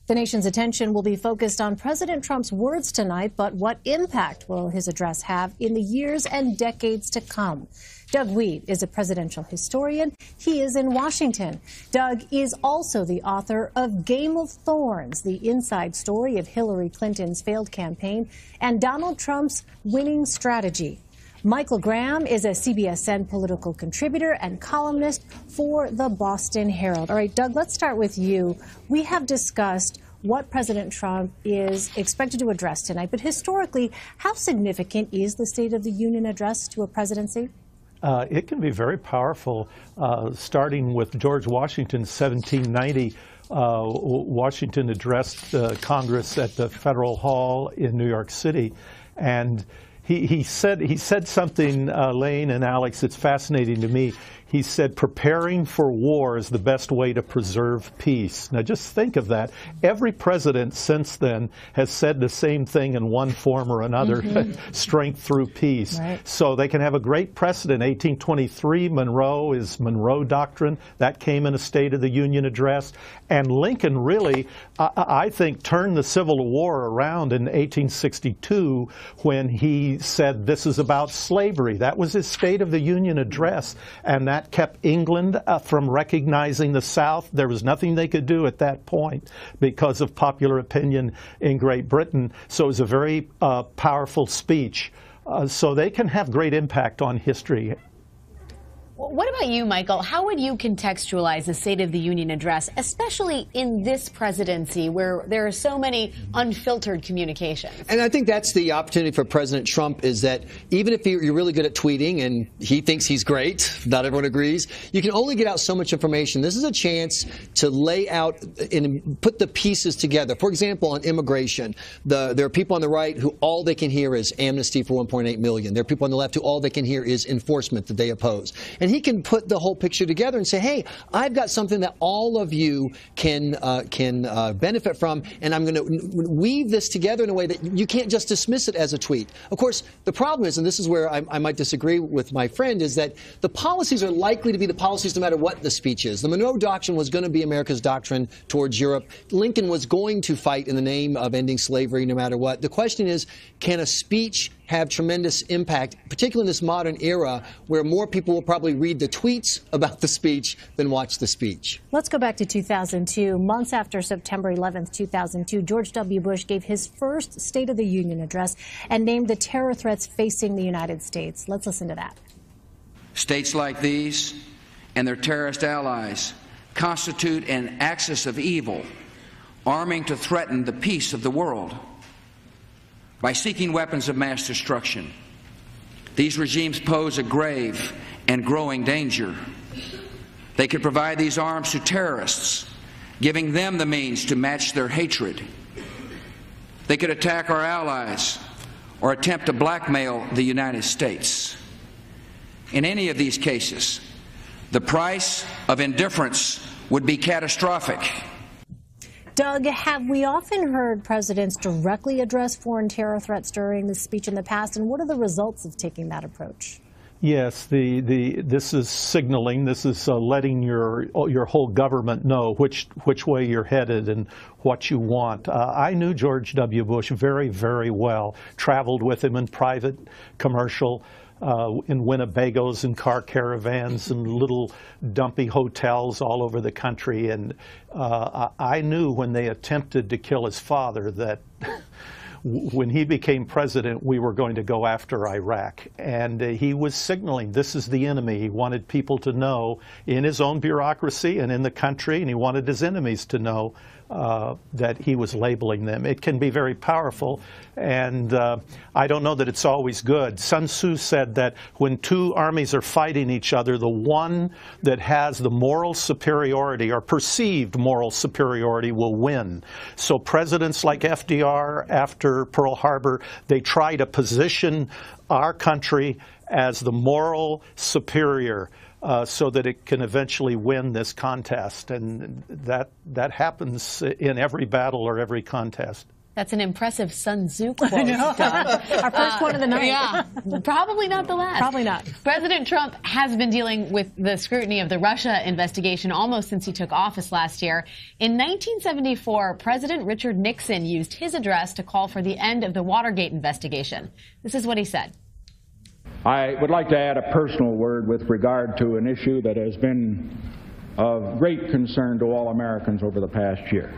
The nation's attention will be focused on President Trump's words tonight, but what impact will his address have in the years and decades to come? Doug Wead is a presidential historian. He is in Washington. Doug is also the author of Game of Thorns, the inside story of Hillary Clinton's failed campaign and Donald Trump's winning strategy. Michael Graham is a CBSN political contributor and columnist for the Boston Herald. All right, Doug, let's start with you. We have discussed what President Trump is expected to address tonight, but historically, how significant is the State of the Union address to a presidency? It can be very powerful, starting with George Washington, 1790. Washington addressed Congress at the Federal Hall in New York City, and he said something, Elaine and Alex, it's fascinating to me. He said, preparing for war is the best way to preserve peace. Now, just think of that. Every president since then has said the same thing in one form or another, strength through peace. Right. So they can have a great precedent. 1823, Monroe is Monroe Doctrine. That came in a State of the Union address. And Lincoln really, I think, turned the Civil War around in 1862 when he said this is about slavery. That was his State of the Union address. And that kept England from recognizing the South. There was nothing they could do at that point because of popular opinion in Great Britain. So it was a very powerful speech. So they can have great impact on history. What about you, Michael? How would you contextualize the State of the Union address, especially in this presidency where there are so many unfiltered communications? And I think that's the opportunity for President Trump, is that even if you're really good at tweeting and he thinks he's great, not everyone agrees, you can only get out so much information. This is a chance to lay out and put the pieces together. For example, on immigration, there are people on the right who all they can hear is amnesty for 1.8 million. There are people on the left who all they can hear is enforcement that they oppose. And he can put the whole picture together and say, hey, I've got something that all of you can benefit from, and I'm going to weave this together in a way that you can't just dismiss it as a tweet. Of course, the problem is, and this is where I might disagree with my friend, is that the policies are likely to be the policies no matter what the speech is. The Monroe Doctrine was going to be America's doctrine towards Europe. Lincoln was going to fight in the name of ending slavery no matter what. The question is, can a speech have tremendous impact, particularly in this modern era where more people will probably read the tweets about the speech than watch the speech? Let's go back to 2002. Months after September 11th, 2002, George W. Bush gave his first State of the Union address and named the terror threats facing the United States. Let's listen to that. States like these and their terrorist allies constitute an axis of evil, arming to threaten the peace of the world. By seeking weapons of mass destruction, these regimes pose a grave and growing danger. They could provide these arms to terrorists, giving them the means to match their hatred. They could attack our allies or attempt to blackmail the United States. In any of these cases, the price of indifference would be catastrophic. Doug, have we often heard presidents directly address foreign terror threats during the speech in the past, and what are the results of taking that approach? Yes, this is signaling. This is letting your whole government know which way you're headed and what you want. I knew George W. Bush very, very well. Traveled with him in private, commercial, in Winnebagos and car caravans and little dumpy hotels all over the country. And I knew when they attempted to kill his father that when he became president, we were going to go after Iraq. And he was signaling this is the enemy. He wanted people to know in his own bureaucracy and in the country, and he wanted his enemies to know that he was labeling them. It can be very powerful, and I don't know that it's always good. Sun Tzu said that when two armies are fighting each other, the one that has the moral superiority or perceived moral superiority will win. So presidents like FDR after Pearl Harbor, they try to position our country as the moral superior so that it can eventually win this contest. And that happens in every battle or every contest. That's an impressive Sun Tzu quote, Doug. Our first one of the night. Yeah, probably not the last. Probably not. President Trump has been dealing with the scrutiny of the Russia investigation almost since he took office last year. In 1974, President Richard Nixon used his address to call for the end of the Watergate investigation. This is what he said. I would like to add a personal word with regard to an issue that has been of great concern to all Americans over the past year.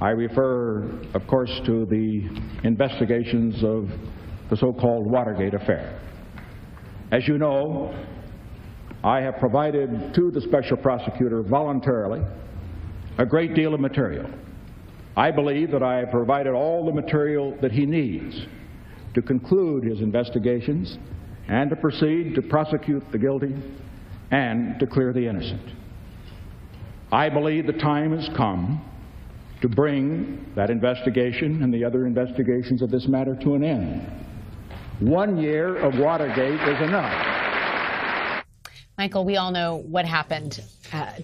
I refer, of course, to the investigations of the so-called Watergate affair. As you know, I have provided to the special prosecutor voluntarily a great deal of material. I believe that I have provided all the material that he needs to conclude his investigations and to proceed to prosecute the guilty and to clear the innocent. I believe the time has come to bring that investigation and the other investigations of this matter to an end. 1 year of Watergate is enough. Michael, we all know what happened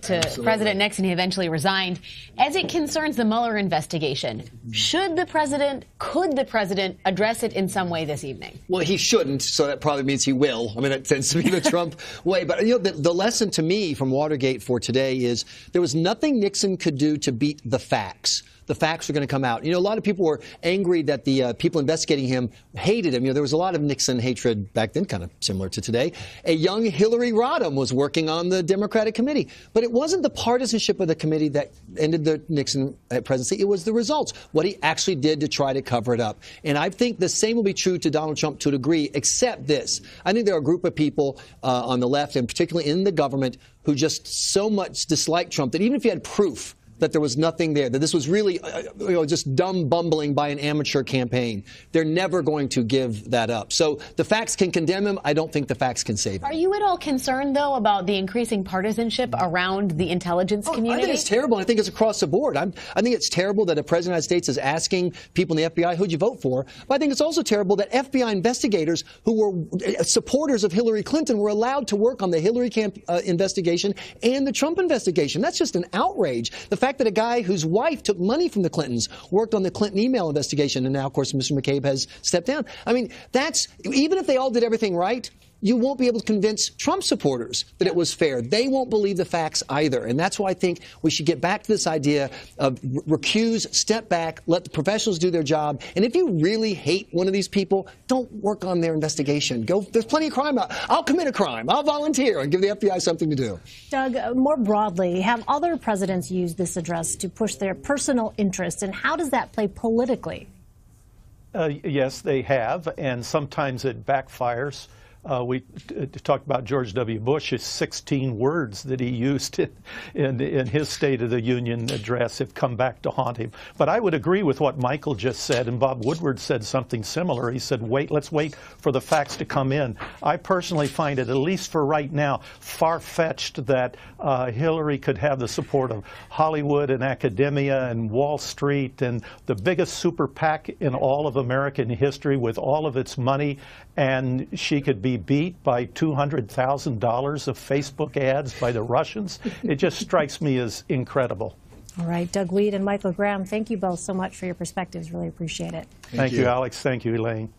to President Nixon. He eventually resigned. As it concerns the Mueller investigation, could the president address it in some way this evening? Well, he shouldn't, so that probably means he will. I mean, that tends to be the Trump way. But, you know, the lesson to me from Watergate for today is there was nothing Nixon could do to beat the facts. The facts are going to come out. You know, a lot of people were angry that the people investigating him hated him. You know, there was a lot of Nixon hatred back then, kind of similar to today. A young Hillary Rodham was working on the Democratic committee. But it wasn't the partisanship of the committee that ended the Nixon presidency. It was the results, what he actually did to try to cover it up. And I think the same will be true to Donald Trump to a degree, except this. I think there are a group of people on the left, and particularly in the government, who just so much dislike Trump that even if you had proof that there was nothing there, that this was really just dumb bumbling by an amateur campaign, they're never going to give that up. So the facts can condemn him. I don't think the facts can save him. Are you at all concerned, though, about the increasing partisanship around the intelligence community? I think it's terrible. I think it's across the board. I think it's terrible that the President of the United States is asking people in the FBI, who'd you vote for? But I think it's also terrible that FBI investigators who were supporters of Hillary Clinton were allowed to work on the Hillary investigation and the Trump investigation. That's just an outrage. The fact that a guy whose wife took money from the Clintons worked on the Clinton email investigation, and now, of course, Mr. McCabe has stepped down. I mean, that's, even if they all did everything right, you won't be able to convince Trump supporters that it was fair. They won't believe the facts either. And that's why I think we should get back to this idea of recuse, step back, let the professionals do their job. And if you really hate one of these people, don't work on their investigation. There's plenty of crime out. I'll commit a crime. I'll volunteer and give the FBI something to do. Doug, more broadly, have other presidents used this address to push their personal interests? And how does that play politically? Yes, they have. And sometimes it backfires. We talked about George W. Bush's 16 words that he used in his State of the Union address have come back to haunt him. But I would agree with what Michael just said, and Bob Woodward said something similar. He said, let's wait for the facts to come in. I personally find it, at least for right now, far-fetched that Hillary could have the support of Hollywood and academia and Wall Street and the biggest super PAC in all of American history with all of its money, and she could be beat by $200,000 of Facebook ads by the Russians. It just strikes me as incredible. All right, Doug Wead and Michael Graham, thank you both so much for your perspectives. Really appreciate it. Thank you, Alex. Thank you, Elaine.